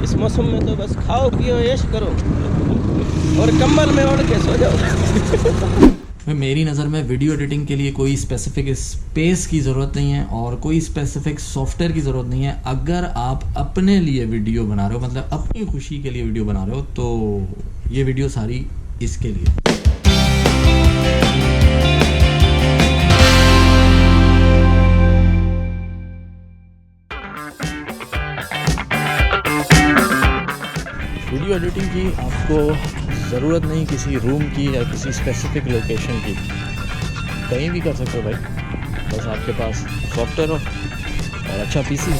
इस मौसम में तो बस खाओ पियो ऐश करो और कंबल में ओढ़ के सो जाओ। मेरी नज़र में वीडियो एडिटिंग के लिए कोई स्पेसिफिक स्पेस की ज़रूरत नहीं है और कोई स्पेसिफिक सॉफ्टवेयर की ज़रूरत नहीं है। अगर आप अपने लिए वीडियो बना रहे हो, मतलब अपनी खुशी के लिए वीडियो बना रहे हो, तो ये वीडियो सारी इसके लिए। वीडियो एडिटिंग की आपको ज़रूरत नहीं किसी रूम की या किसी स्पेसिफिक लोकेशन की, कहीं भी कर सकते हो भाई, बस आपके पास सॉफ्टवेयर हो और अच्छा पीसी।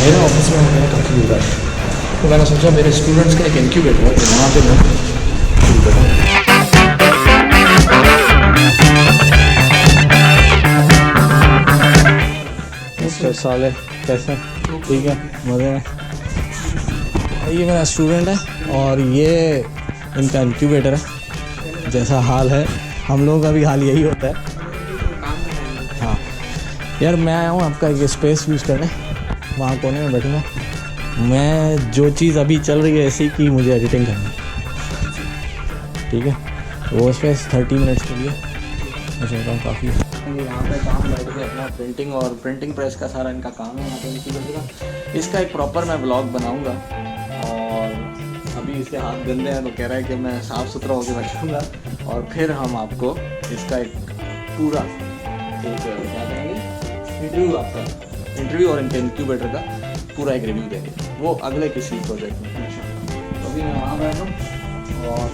मेरे ऑफिस में होता है काफ़ी बुरा है, तो मैंने सोचा मेरे स्टूडेंट्स का एक इनक्यूबेटर है, तो वहाँ पे मैं शुरू करूँ। साले कैसे, ठीक है, मज़े में। ये मेरा स्टूडेंट है और ये इनका इंक्यूबेटर है। जैसा हाल है हम लोगों का भी हाल यही होता है। हाँ यार, मैं आया हूँ आपका एक स्पेस यूज़ करने, वहाँ कोने में बैठूँगा मैं। जो चीज़ अभी चल रही है ऐसी कि मुझे एडिटिंग करनी है, ठीक है। वो स्पेस 30 मिनट्स के लिए मैं सोच रहा हूँ काफ़ी है। यहाँ पे काम बैठ के अपना प्रिंटिंग और प्रिंटिंग प्रेस का सारा इनका काम है यहाँ पे इंक्यूबेटर का। इसका एक प्रॉपर मैं ब्लॉग बनाऊँगा और अभी इसके हाथ गंदे हैं तो कह रहा है कि मैं साफ़ सुथरा होकर बैठूँगा और फिर हम आपको इसका एक पूरा एक क्या कहेंगे इंटरव्यू और इनके इंक्यूबेटर का पूरा एक रिव्यू देंगे, वो अगले किसी प्रोजेक्ट में। तो अभी मैं वहाँ बैठ रहा हूँ और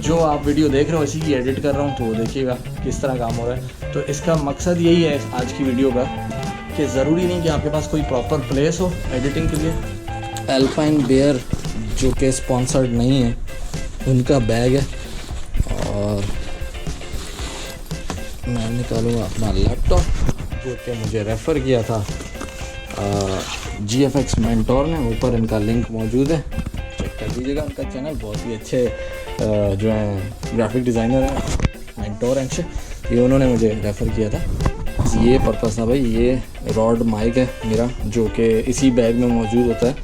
जो आप वीडियो देख रहे हो इसी की एडिट कर रहा हूँ, तो वो देखिएगा किस तरह काम हो रहा है। तो इसका मकसद यही है आज की वीडियो का कि ज़रूरी नहीं कि आपके पास कोई प्रॉपर प्लेस हो एडिटिंग के लिए। अल्पाइन बेयर जो कि स्पॉन्सर्ड नहीं है, उनका बैग है और मैं निकालूँगा अपना लैपटॉप जो कि मुझे रेफ़र किया था GFX मेंटोर ने। ऊपर इनका लिंक मौजूद है, चेक कर लीजिएगा उनका चैनल। बहुत ही अच्छे जो हैं ग्राफिक डिज़ाइनर हैं मेंटोर एंड से, ये उन्होंने मुझे रेफ़र किया था। ये पर्पस था भाई, ये रॉड माइक है मेरा जो कि इसी बैग में मौजूद होता है,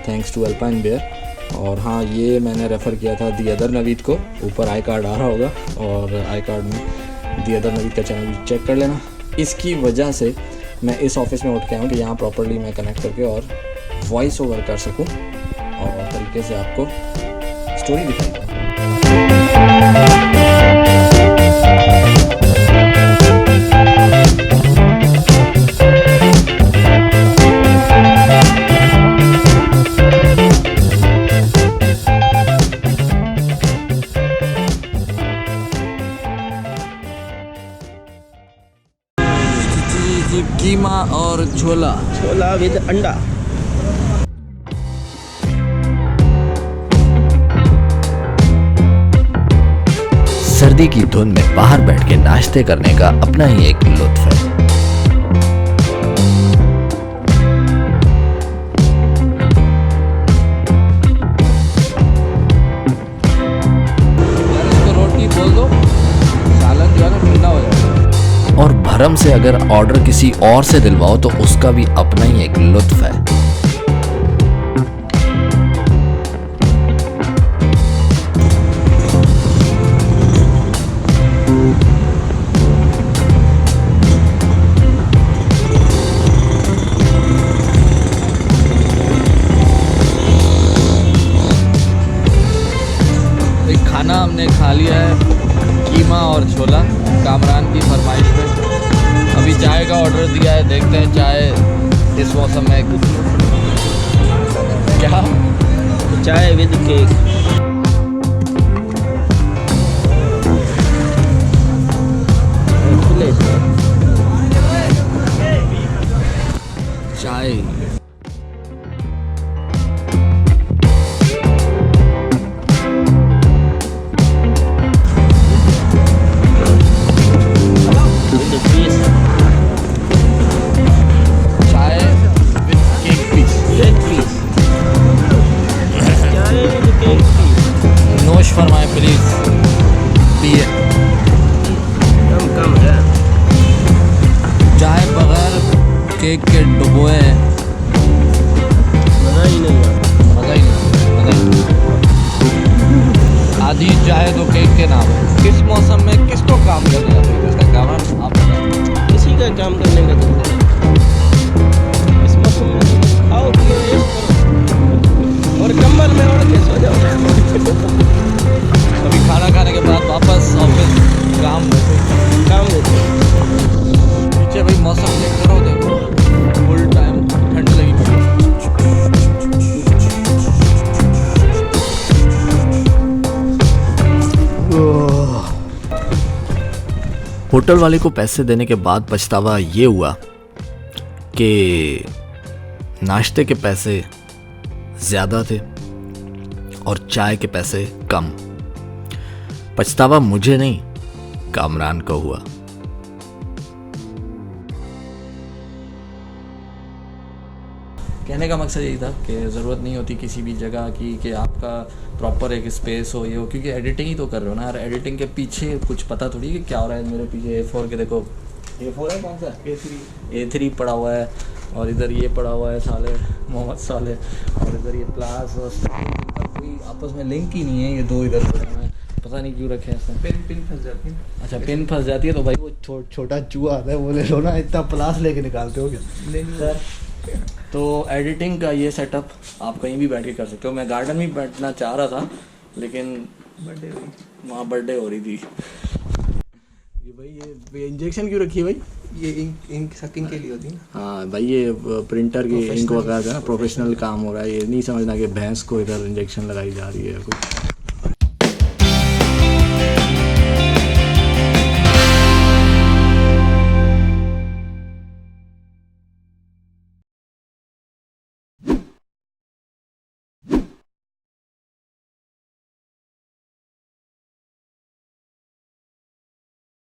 थैंक्स टू अल्पाइन बेयर। और हाँ, ये मैंने रेफ़र किया था दी अदर नवीद को, ऊपर आई कार्ड आ रहा होगा और आई कार्ड में दी अदर नवीद का चैनल भी चेक कर लेना। इसकी वजह से मैं इस ऑफिस में उठ के आया हूँ कि यहाँ प्रॉपर्ली मैं कनेक्ट करके और वॉइस ओवर कर सकूँ और तरीके से आपको स्टोरी दिखाई। कीमा और छोला विद अंडा। सर्दी की धुंध में बाहर बैठ के नाश्ते करने का अपना ही एक लुत्फ है। इसको रोटी बोल दो, सालन जो है ना ठंडा हो जाएगा। और भरम से अगर ऑर्डर किसी और से दिलवाओ तो उसका भी अपना ही एक लुत्फ है। खाना हमने खा लिया है, कीमा और छोला, कामरान की फरमाइश पे। अभी चाय का ऑर्डर दिया है, देखते हैं चाय इस मौसम में क्या। चाय विद केक। चाय Cake, please. देख के डुबोए हैं, मज़ा ही नहीं आता। मज़ा ही नहीं। आधी चाय तो केक के नाम। किस मौसम में किसको काम करने का दिल करता है कामरान, आप बताएं। इसी का काम करने का दिल है। इस मौसम में खाओ पियो ऐश करो और कंबल में ओढ़ के सो जाओ। अभी खाना खाने के बाद वापस ऑफिस काम देते नीचे भाई मौसम चेक करो, देखो फुल टाइम ठंड लगी हुई है। होटल वाले को पैसे देने के बाद पछतावा ये हुआ कि नाश्ते के पैसे ज़्यादा थे और चाय के पैसे कम। पछतावा मुझे नहीं, कामरान को हुआ। कहने का मकसद यही था कि ज़रूरत नहीं होती किसी भी जगह की कि आपका प्रॉपर एक स्पेस हो, ये हो, क्योंकि एडिटिंग ही तो कर रहे हो ना यार। एडिटिंग के पीछे कुछ पता थोड़ी कि क्या हो रहा है। मेरे पीछे A4 के देखो, A4 है कौन सा, A3 पड़ा हुआ है, और इधर ये पड़ा हुआ है साले मोहम्मद साले, और इधर ये प्लास और इनका कोई आपस में लिंक ही नहीं है। ये दो इधर पड़े हुए हैं, पता नहीं क्यों रखे हैं इसमें। पिन फंस जाती है। अच्छा, पिन फंस जाती है तो भाई वो छोटा चूहा आता है, वो ले लो ना। इतना प्लास लेके निकालते हो क्या? तो एडिटिंग का ये सेटअप आप कहीं भी बैठ के कर सकते हो। मैं गार्डन में बैठना चाह रहा था, लेकिन वहाँ बर्थडे हो रही थी। ये भाई ये इंजेक्शन क्यों रखी है भाई? ये इंक सकिंग के लिए होती है ना। हाँ भाई, ये प्रिंटर की इंक वगैरह का ना प्रोफेशनल काम हो रहा है। ये नहीं समझना कि भैंस को इधर इंजेक्शन लगाई जा रही है कुछ।